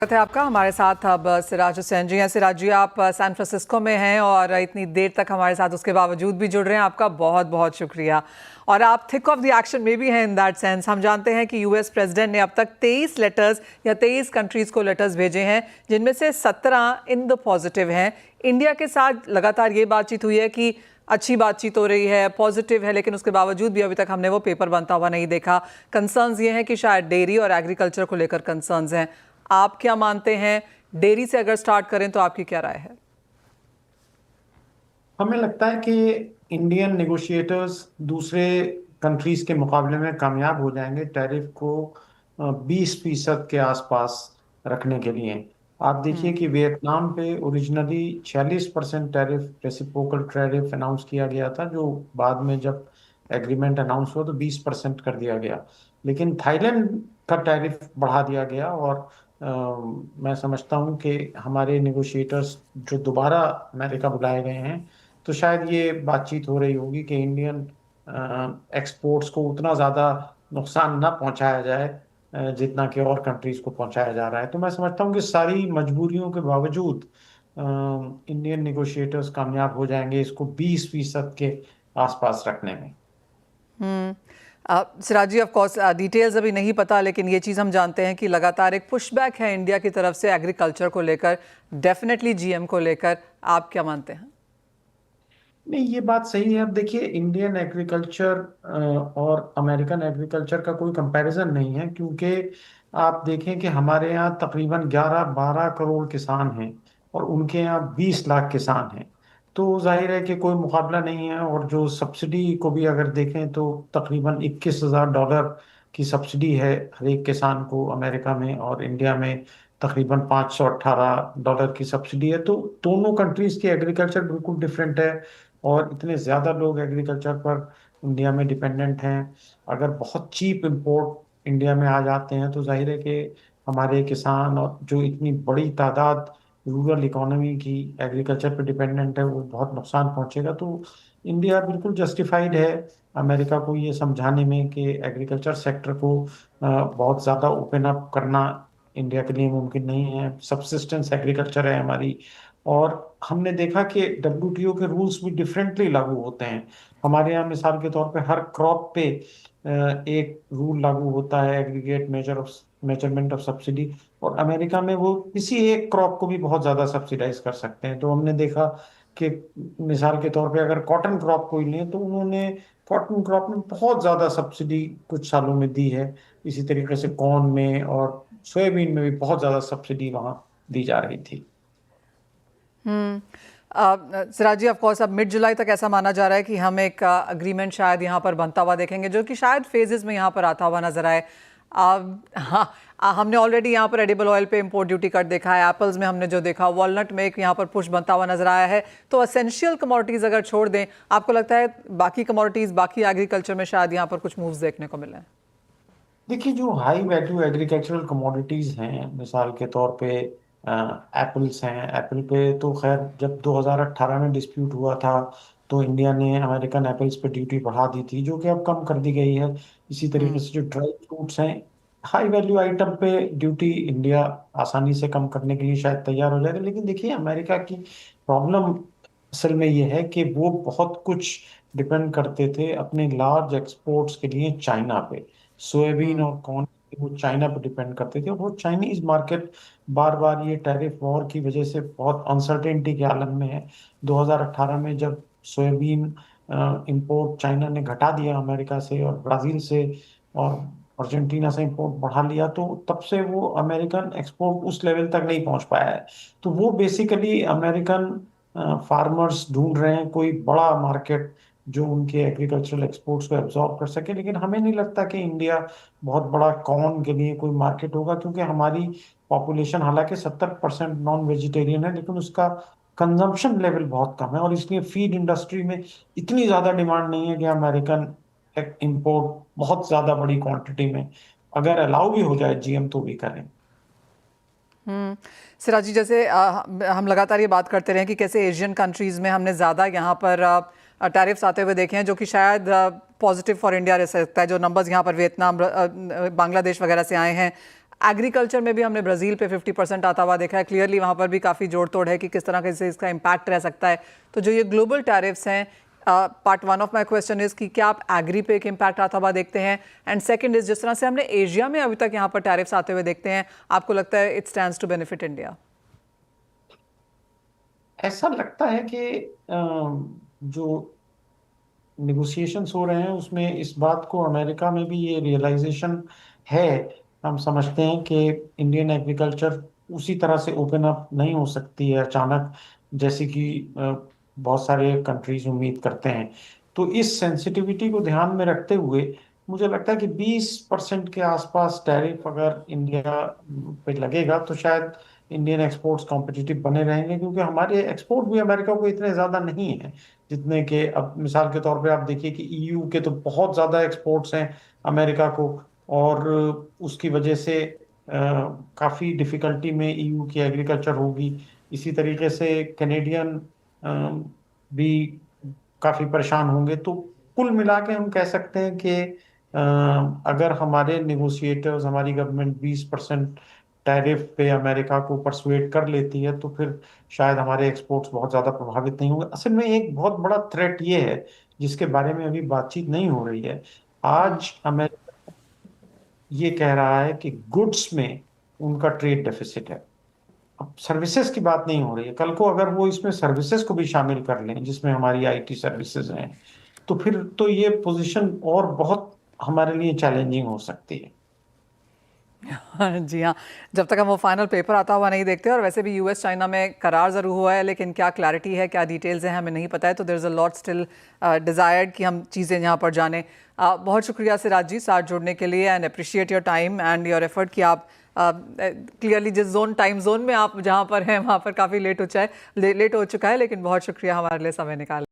है आपका हमारे साथ अब सिराज हुसैन जी हैं। सिराज जी, आप सैन फ्रांसिस्को में हैं और इतनी देर तक हमारे साथ उसके बावजूद भी जुड़ रहे हैं, आपका बहुत बहुत शुक्रिया। और आप थिक ऑफ द एक्शन में भी हैं इन दैट सेंस। हम जानते हैं कि यूएस प्रेसिडेंट ने अब तक 23 लेटर्स या 23 कंट्रीज़ को लेटर्स भेजे हैं, जिनमें से 17 इन द पॉजिटिव हैं। इंडिया के साथ लगातार ये बातचीत हुई है कि अच्छी बातचीत हो रही है, पॉजिटिव है, लेकिन उसके बावजूद भी अभी तक हमने वो पेपर बनता हुआ नहीं देखा। कंसर्न्स ये हैं कि शायद डेयरी और एग्रीकल्चर को लेकर कंसर्न्स हैं। आप क्या मानते हैं? डेयरी से अगर स्टार्ट करें तो आपकी क्या राय है? हमें लगता है कि इंडियन नेगोशिएटर्स दूसरे कंट्रीज के मुकाबले में कामयाब हो जाएंगे टैरिफ को 20% के आसपास रखने के लिए। आप देखिए कि वियतनाम पे originally 46% tariff, reciprocal tariff announce किया गया था, जो बाद में जब एग्रीमेंट अनाउंस हुआ तो 20% कर दिया गया। लेकिन थाईलैंड का टैरिफ बढ़ा दिया गया और मैं समझता हूं कि हमारे नेगोशिएटर्स जो दोबारा अमेरिका बुलाए गए हैं, तो शायद ये बातचीत हो रही होगी कि इंडियन एक्सपोर्ट्स को उतना ज़्यादा नुकसान ना पहुंचाया जाए जितना कि और कंट्रीज को पहुंचाया जा रहा है। तो मैं समझता हूँ कि सारी मजबूरियों के बावजूद इंडियन नेगोशिएटर्स कामयाब हो जाएंगे इसको 20% के आसपास रखने में। सिराज जी, ऑफ कोर्स डिटेल्स अभी नहीं पता, लेकिन ये चीज़ हम जानते हैं कि लगातार एक पुशबैक है इंडिया की तरफ से एग्रीकल्चर को लेकर, डेफिनेटली जीएम को लेकर। आप क्या मानते हैं? नहीं, ये बात सही है। अब देखिए, इंडियन एग्रीकल्चर और अमेरिकन एग्रीकल्चर का कोई कंपैरिजन नहीं है, क्योंकि आप देखें कि हमारे यहाँ तकरीबन 11-12 करोड़ किसान हैं और उनके यहाँ 20 लाख किसान हैं। तो जाहिर है कि कोई मुकाबला नहीं है। और जो सब्सिडी को भी अगर देखें तो तकरीबन $21,000 की सब्सिडी है हर एक किसान को अमेरिका में, और इंडिया में तकरीबन $518 की सब्सिडी है। तो दोनों कंट्रीज की एग्रीकल्चर बिल्कुल डिफरेंट है और इतने ज़्यादा लोग एग्रीकल्चर पर इंडिया में डिपेंडेंट हैं। अगर बहुत चीप इंपोर्ट इंडिया में आ जाते हैं तो जाहिर है कि हमारे किसान और जो इतनी बड़ी तादाद रूरल इकोनॉमी की एग्रीकल्चर पर डिपेंडेंट है, वो बहुत नुकसान पहुंचेगा। तो इंडिया बिल्कुल जस्टिफाइड है अमेरिका को ये समझाने में कि एग्रीकल्चर सेक्टर को बहुत ज़्यादा ओपन अप करना इंडिया के लिए मुमकिन नहीं है। सबसिस्टेंस एग्रीकल्चर है हमारी। और हमने देखा कि डब्ल्यूटीओ के रूल्स भी डिफरेंटली लागू होते हैं। हमारे यहाँ मिसाल के तौर पे हर क्रॉप पे एक रूल लागू होता है, एग्रीगेट मेजरमेंट ऑफ सब्सिडी। और अमेरिका में वो किसी एक क्रॉप को भी बहुत ज्यादा सब्सिडाइज कर सकते हैं। तो हमने देखा कि मिसाल के तौर पे अगर कॉटन क्रॉप कोई लें तो उन्होंने कॉटन क्रॉप में बहुत ज्यादा सब्सिडी कुछ सालों में दी है। इसी तरीके से कॉर्न में और सोयाबीन में भी बहुत ज्यादा सब्सिडी वहां दी जा रही थी। सिराज जी, ऑफ कोर्स अब मिड जुलाई तक ऐसा माना जा रहा है कि हम एक अग्रीमेंट शायद यहाँ पर बनता हुआ देखेंगे, जो कि शायद फेजेस में यहाँ पर आता हुआ नजर आए। हाँ, हमने ऑलरेडी यहाँ पर एडिबल ऑयल पे इंपोर्ट ड्यूटी कट देखा है। एप्पल्स में हमने जो देखा, वॉलनट में एक यहाँ पर पुश बनता हुआ नजर आया है। तो एसेंशियल कमोडिटीज़ अगर छोड़ दें, आपको लगता है बाकी कमोडिटीज़, बाकी एग्रीकल्चर में शायद यहाँ पर कुछ मूव्स देखने को मिले? देखिए, जो हाई वैल्यू एग्रीकल्चरल कमोडिटीज हैं, मिसाल के तौर पे एप्पल्स हैं। एप्पल पे तो खैर जब 2018 में डिस्प्यूट हुआ था तो इंडिया ने अमेरिकन एप्पल्स पे ड्यूटी बढ़ा दी थी, जो कि अब कम कर दी गई है। इसी तरीके से जो ड्राई फ्रूट्स हैं, हाई वैल्यू आइटम पे ड्यूटी इंडिया आसानी से कम करने के लिए शायद तैयार हो जाएगा। लेकिन देखिए, अमेरिका की प्रॉब्लम असल में ये है कि वो बहुत कुछ डिपेंड करते थे अपने लार्ज एक्सपोर्ट्स के लिए चाइना पे। सोयाबीन और कॉर्न वो चाइना पर डिपेंड करते थे, और वो चाइनीज मार्केट बार बार ये टैरिफ वॉर की वजह से बहुत अनसर्टेनिटी के आलम में है। 2018 में जब सोयाबीन इंपोर्ट चाइना ने घटा दिया अमेरिका से और ब्राजील से और अर्जेंटीना से इंपोर्ट बढ़ा लिया, तो तब से वो अमेरिकन एक्सपोर्ट उस लेवल तक नहीं पहुंच पाया है। तो वो बेसिकली अमेरिकन फार्मर्स ढूंढ रहे हैं कोई बड़ा मार्केट जो उनके एग्रीकल्चरल एक्सपोर्ट्स को एब्जॉर्ब कर सके। लेकिन हमें नहीं लगता कि इंडिया बहुत बड़ा कॉर्न के लिए कोई मार्केट होगा, क्योंकि हमारी पॉपुलेशन हालांकि 70% नॉन वेजिटेरियन है, लेकिन उसका कंजम्पशन लेवल बहुत कम है। और इसलिए फीड इंडस्ट्री में इतनी ज्यादा डिमांड नहीं है कि अमेरिकन इंपोर्ट बहुत ज्यादा बड़ी क्वांटिटी में, अगर अलाउ भी हो जाए जीएम, तो भी करें। सिराज जी, जैसे हम लगातार ये बात करते रहे कि कैसे एशियन कंट्रीज़ में हमने ज़्यादा यहाँ पर टैरिफ्स आते हुए देखे हैं, जो कि शायद पॉजिटिव फॉर इंडिया रह सकता है। जो नंबर्स यहाँ पर वियतनाम, बांग्लादेश वगैरह से आए हैं, एग्रीकल्चर में भी हमने ब्राज़ील पे 50% आता हुआ देखा है, क्लियरली वहाँ पर भी काफ़ी जोड़ तोड़ है कि किस तरह से इसका इम्पैक्ट रह सकता है। तो जो ये ग्लोबल टैरिफ्स हैं, part one of my question is कि क्या आप एग्री पे एक इम्पैक्ट आता हुआ देखते हैं, एंड सेकंड इज़ जिस तरह से हमने एशिया में अभी तक यहाँ पर टैरिफ्स आते हुए देखते हैं, आपको लगता है it stands to benefit India? ऐसा लगता है कि जो निगोशिएशंस हो रहे हैं उसमें इस बात को अमेरिका में भी ये रियलाइजेशन है। हम समझते हैं कि इंडियन एग्रीकल्चर उसी तरह से ओपन अप नहीं हो सकती है अचानक, जैसे कि बहुत सारे कंट्रीज उम्मीद करते हैं। तो इस सेंसिटिविटी को ध्यान में रखते हुए मुझे लगता है कि 20% के आसपास टैरिफ अगर इंडिया पे लगेगा तो शायद इंडियन एक्सपोर्ट्स कॉम्पिटिटिव बने रहेंगे, क्योंकि हमारे एक्सपोर्ट भी अमेरिका को इतने ज़्यादा नहीं है जितने के। अब मिसाल के तौर पे आप देखिए कि ईयू के तो बहुत ज़्यादा एक्सपोर्ट्स हैं अमेरिका को, और उसकी वजह से काफ़ी डिफिकल्टी में ईयू की एग्रीकल्चर होगी। इसी तरीके से कैनेडियन भी काफ़ी परेशान होंगे। तो कुल मिला के हम कह सकते हैं कि अगर हमारे निगोशिएटर्स, हमारी गवर्नमेंट 20% टैरिफ पे अमेरिका को परसुएट कर लेती है तो फिर शायद हमारे एक्सपोर्ट्स बहुत ज़्यादा प्रभावित नहीं होंगे। असल में एक बहुत बड़ा थ्रेट ये है जिसके बारे में अभी बातचीत नहीं हो रही है। आज अमेरिका ये कह रहा है कि गुड्स में उनका ट्रेड डेफिसिट है। अब सर्विसेज की बात नहीं हो रही है। कल को अगर वो इसमें सर्विसेज को भी शामिल कर लें, जिसमें हमारी आईटी सर्विसेज हैं, तो फिर तो ये पोजीशन और बहुत हमारे लिए चैलेंजिंग हो सकती है। हाँ जी हाँ, जब तक हम वो फाइनल पेपर आता हुआ नहीं देखते। और वैसे भी यूएस चाइना में करार ज़रूर हुआ है, लेकिन क्या क्लैरिटी है, क्या डिटेल्स हैं, हमें नहीं पता है। तो there is a lot still desired कि हम चीज़ें यहाँ पर जानें। बहुत शुक्रिया सिराज जी साथ जुड़ने के लिए, and appreciate your time and your effort कि आप क्लियरली जिस टाइम जोन में आप जहाँ पर हैं वहाँ पर काफ़ी लेट हो चुका है, लेकिन बहुत शुक्रिया हमारे लिए समय निकालने।